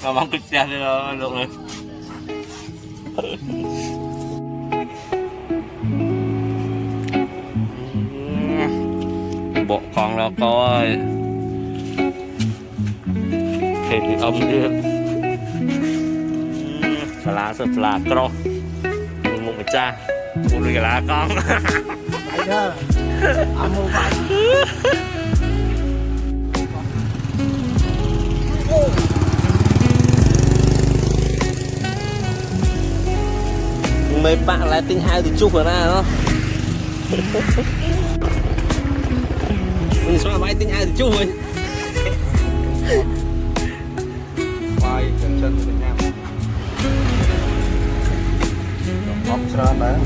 mà mong kịch xe thì được rồi bộ con nó coi thì ông đi lá sập lá cro một cái cha một cái lá con amo vậy mấy bạn lại tinh hai từ chục rồi nè nó mình xóa máy tinh hai từ chục rồi quay chân chân với nhau bóp ra đấy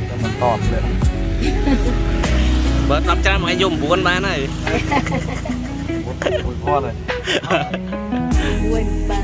cho mình tọt lên bớt 500 mà dùng buôn bán này buồn con này buồn bà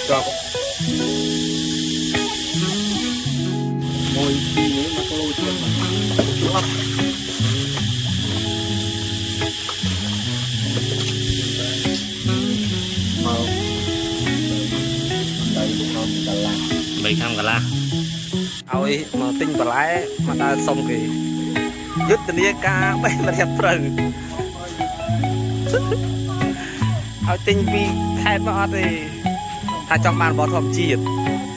cho ngồi đi với mặt lôi trên mặt màu đây không cả là mấy trăm cả la ôi mà tinh và lái mà ta xong thì dứt tình yêu ca bây mà đẹp rồi ôi tinh vì khai mà thì hai trong bàn bỏ thòm chiết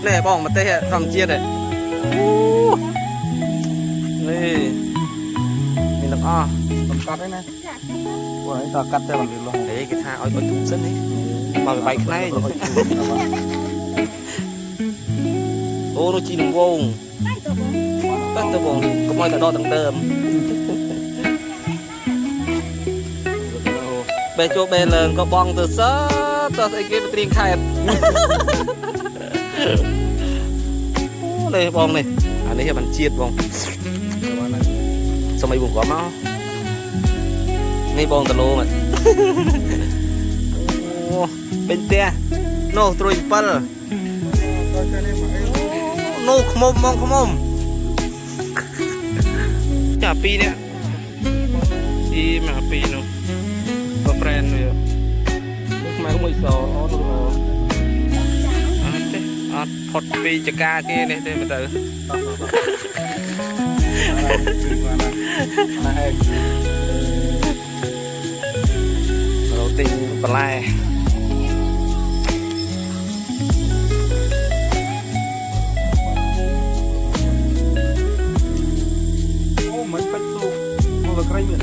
này bong mà tê thòm chiết này này mình được o còn cắt đấy nè của ấy ta cắt theo làm gì luôn đấy cái tha ôi tụng sân đấy mà cái bike này ô nó chi đồng vông các tơ vông có mọi tờ đo tầng tơm bê chỗ bê lần có bong từ sớ tớ sẽ kiếm tiền khai đây bong này anh ấy bạn chiết bong sao mấy bụng có máu ngay bong tờ lô mà bên tia nô trôi pal nô không ôm chả pi nè đi mà pi nó có brand rồi mà không bị sò nó hot pi chả ca kia này thế mà từ đầu tiên còn lại mấy bách xô một là cây biển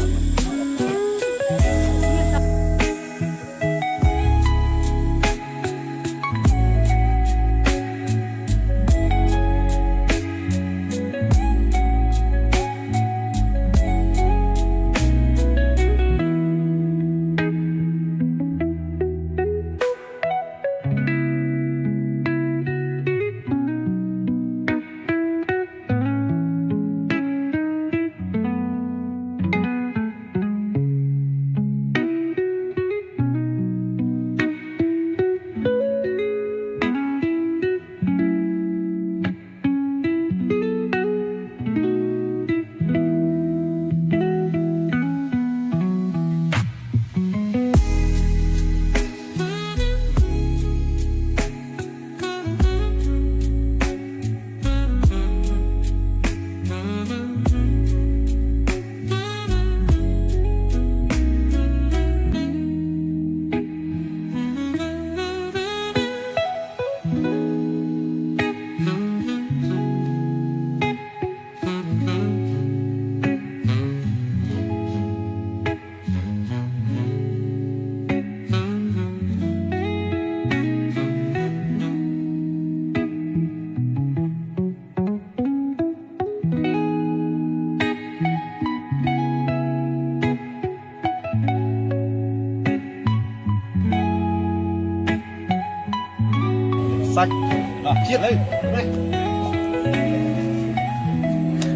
chiếc đây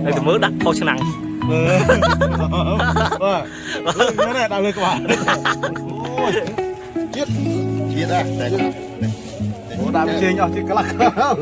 đây từ mới đặt phô chân năng cái này đang lên các bạn chiếc chiếc đây đây bố đam chơi nhau thì cái lạc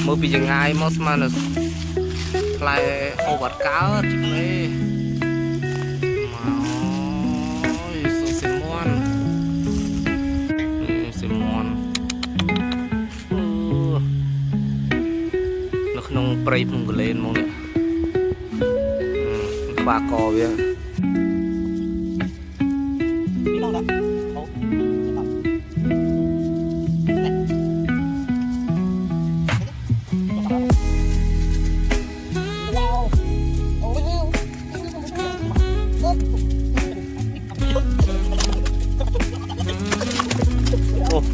มือปียังไงมอสมาเนี่ยลายโอวัดก้าวจิบเลยมาสุดซิมอนซิมอนนักนงปรีพงกเลนมองเนี่ยปลากอเวียนี่ลองละ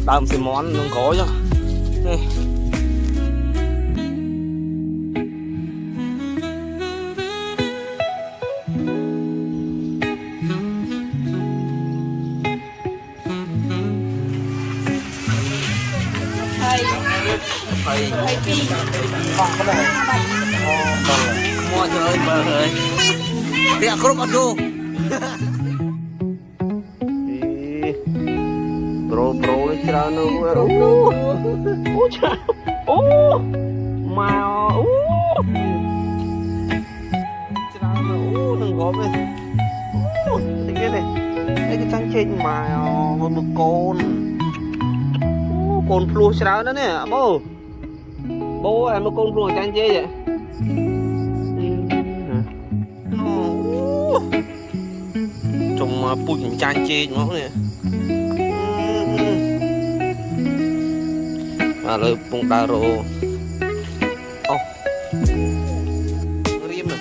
đầm xì món nướng cổ chứ đây. Thầy còn có này mua chơi bờ rồi tiệc không ăn vô pro đấy chả nó chả mà chả nó đừng có về thì cái này cái trang trên mà một con flu chả đó nè bố em một con flu trang chơi vậy trong bụi trang chơi nó nè rồi bông đá rô riêng này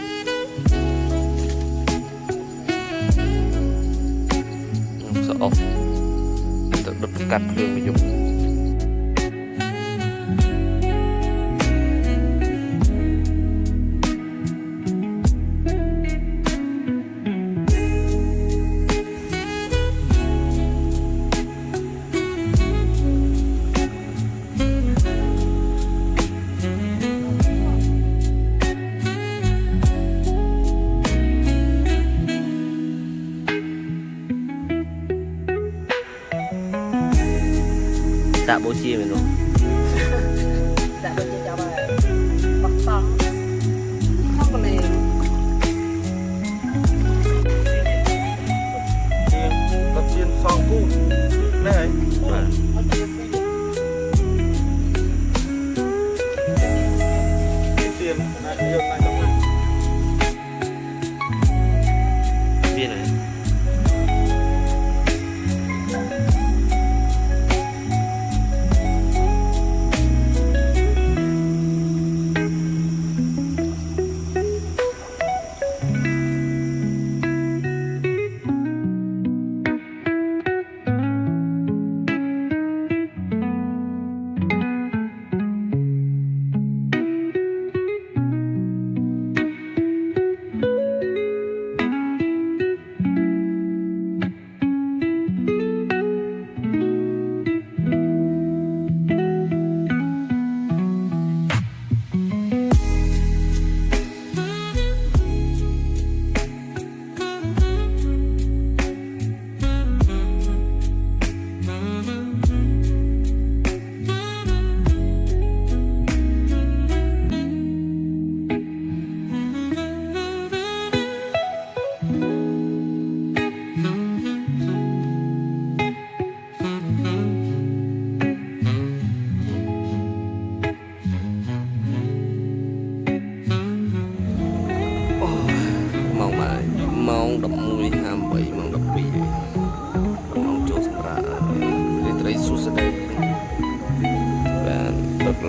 sợ tự đập cắt đường mình dùng dạ bố chia mình luôn dạ bố chia cho bà bắt xong không có liền tập viên xong cung này tiền này nhiều này viên này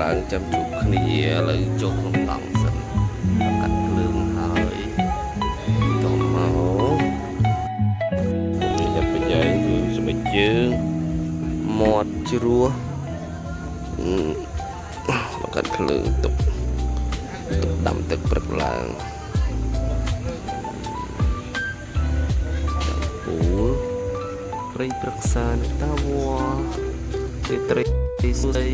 ឡើងចាំជួបគ្នាឥឡូវចូលក្នុងឡង់សិនកាត់ភ្លើងហើយតោះមកចាប់បច្ច័យគឺស្បែកជើងមាត់ជ្រោះកាត់ភ្លើងទុកដាំទឹកព្រឹកឡើងពូលព្រៃប្រឹក្សានៅតាវ៉ាត្រីស្អី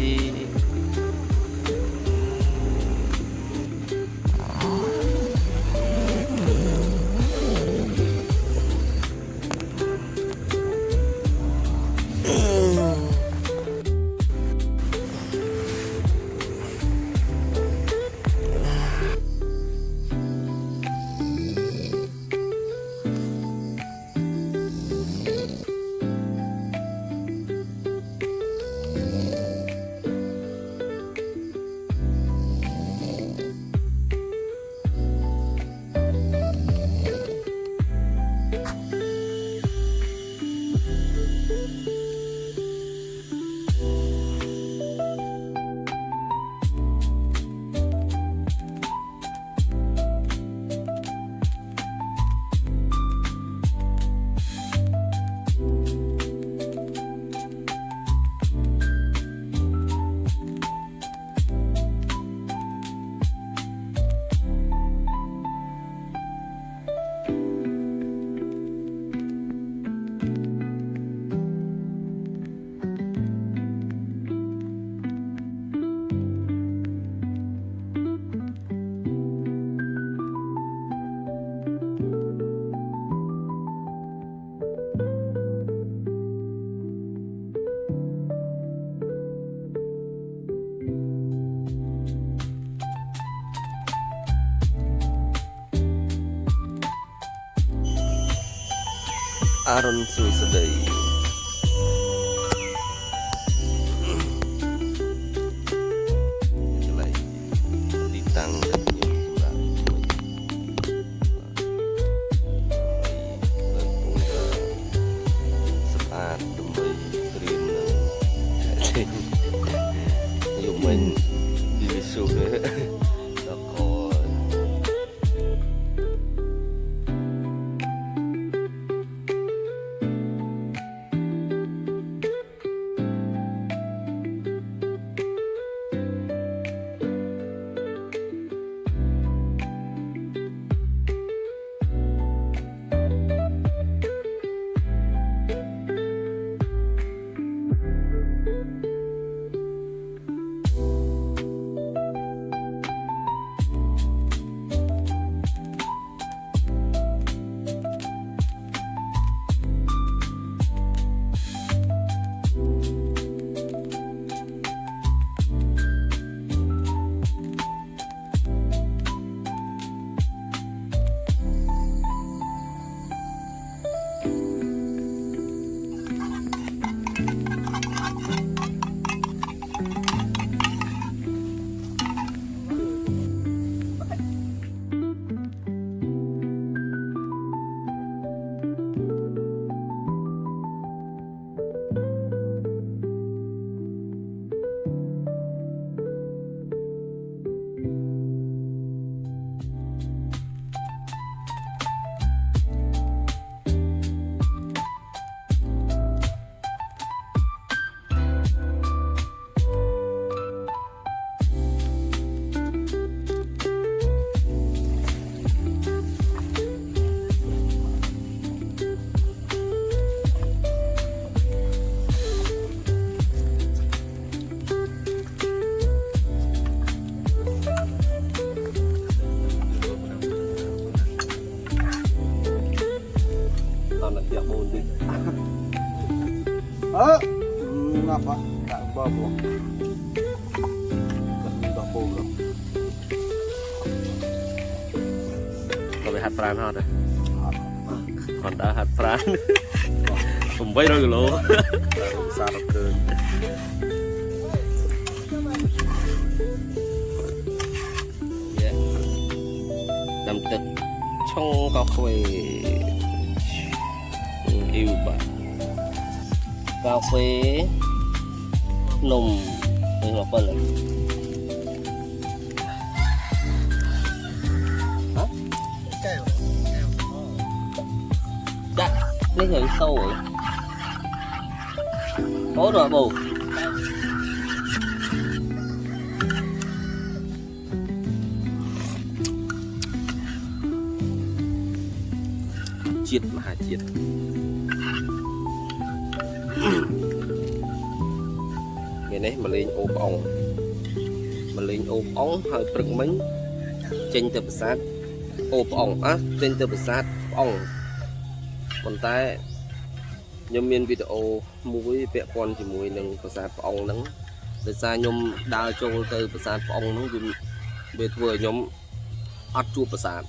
អរុនសួស្តីកន្លែងទីតាំងដែលខ្ញុំសម្រាប់សម្អាតដើម្បីត្រៀមនឹងយកមិញពីវិសុទ្ធដល់ក Ngapa? Tak bawa. Tak bawa. Có bị hạt pran hot rồi. Còn đã hạt pran. Cùng với đôi lúa. Sao được cơ. Làm tật trong có khỏe yêu bạn cà phê nồng hay là phân នេះហើយសូរអូដល់បូជាតិមហាជាតិថ្ងៃនេះមកលេងអូបអងមកលេងអូបអងហើយព្រឹកមិញចេញទៅប្រាសាទអូបអងចេញទៅប្រាសាទប្អងប៉ុន្តែខ្ញុំមានវីដេអូមួយពាក់ព័ន្ធជាមួយនឹងប្រាសាទប្អងហ្នឹងដោយសារខ្ញុំដើរចូលទៅប្រាសាទប្អងហ្នឹងវាធ្វើឲ្យខ្ញុំអត់ជួបប្រាសាទ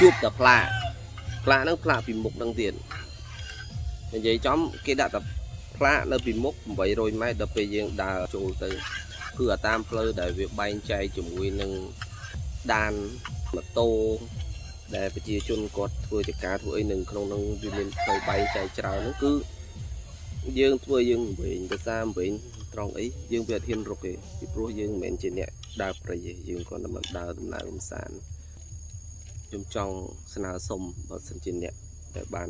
ជួបតែផ្លាកហ្នឹងផ្លាកពីមុខហ្នឹងទៀតនិយាយចំគេដាក់តែផ្លាកនៅពីមុខ800ម៉ែត្រដល់ពេលយើងដើរចូលទៅគឺអាតាមផ្លូវដែលវាបែងចែកជាមួយនឹងដានម៉ូតូដែលប្រជាជនគាត់ធ្វើចការធ្វើអីនឹងក្នុងហ្នឹងវាមានផ្លូវបែងចែកច្រើនហ្នឹងគឺយើងធ្វើយើងវិញភាសាវិញត្រង់អីយើងវាអត់ហ៊ានរុកទេពីព្រោះយើងមិនមែនជាអ្នកដើរព្រៃទេយើងគ្រាន់តែមកដើរដំណើរកំសាន្តខ្ញុំចង់ស្នើសុំបើសិនជាអ្នកដែលបាន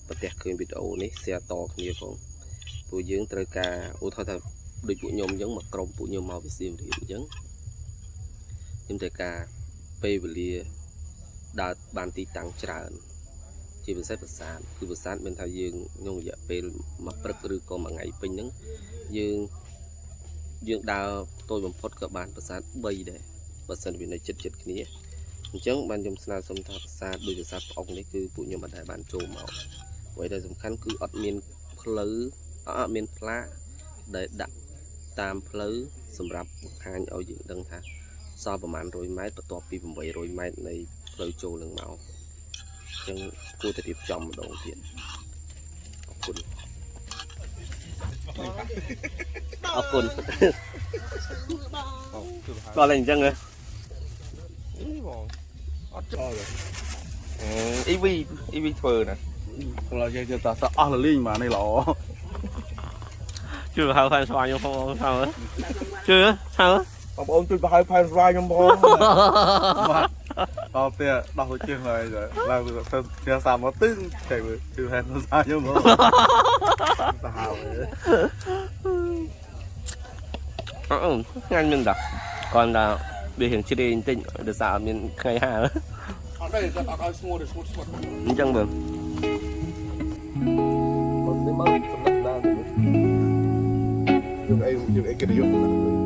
ប្រទះឃើញវីដេអូនេះ share តគ្នាផងព្រោះយើងត្រូវការឧទាហរណ៍ថាដូចពួកខ្ញុំអញ្ចឹងមកក្រុមពួកខ្ញុំមកវិសៀមរៀបអញ្ចឹងខ្ញុំត្រូវការពេលវេលាដើរបានទីតាំងច្រើនជាពិសេសប្រាសាទគឺប្រាសាទមានថាយើងក្នុងរយៈពេលមួយព្រឹកឬក៏មួយថ្ងៃពេញហ្នឹងយើងដើរតូចបំផុតក៏បានប្រាសាទ3ដែរបើសិនវានៅចិត្តគ្នាអញ្ចឹងបានខ្ញុំស្នើសុំថាប្រាសាទដូចប្រាសាទប្អុកនេះគឺពួកខ្ញុំអត់ដែលបានចូលមកអ្វីដែលសំខាន់គឺអត់មានផ្លូវអត់មានផ្លាកដែលដាក់តាមផ្លូវសម្រាប់បង្ហាញឲ្យយើងដឹងថាសល់ប្រហែល100ម៉ែត្របន្ទាប់ពី800ម៉ែត្រនៃផ្លូវចូលនឹងមកអញ្ចឹងគួរតែរៀបចំម្ដងទៀតអរគុណដល់តែអញ្ចឹងហ៎បងអត់ចោលទេ EV ធ្វើណា kalau dia cerita soal link mana lo ជួយហៅផែនស្វាយខ្ញុំផងហៅជួយហៅ បងប្អូនជួយហៅផែនស្វាយខ្ញុំផងបាទដល់ទៅដោះទៅជាងហើយឡើងទៅជាសាមមកទឹងតែជួយផែនស្វាយខ្ញុំផងសាហាវថ្ងៃមានតាគាត់ថាវារៀងជ្រាយបន្តិចដោយសារអត់មានថ្ងៃហាលអត់ទេគាត់អត់ឲ្យស្ងួតអញ្ចឹងបើមកសម្រាប់ដែរយើងអីគេយក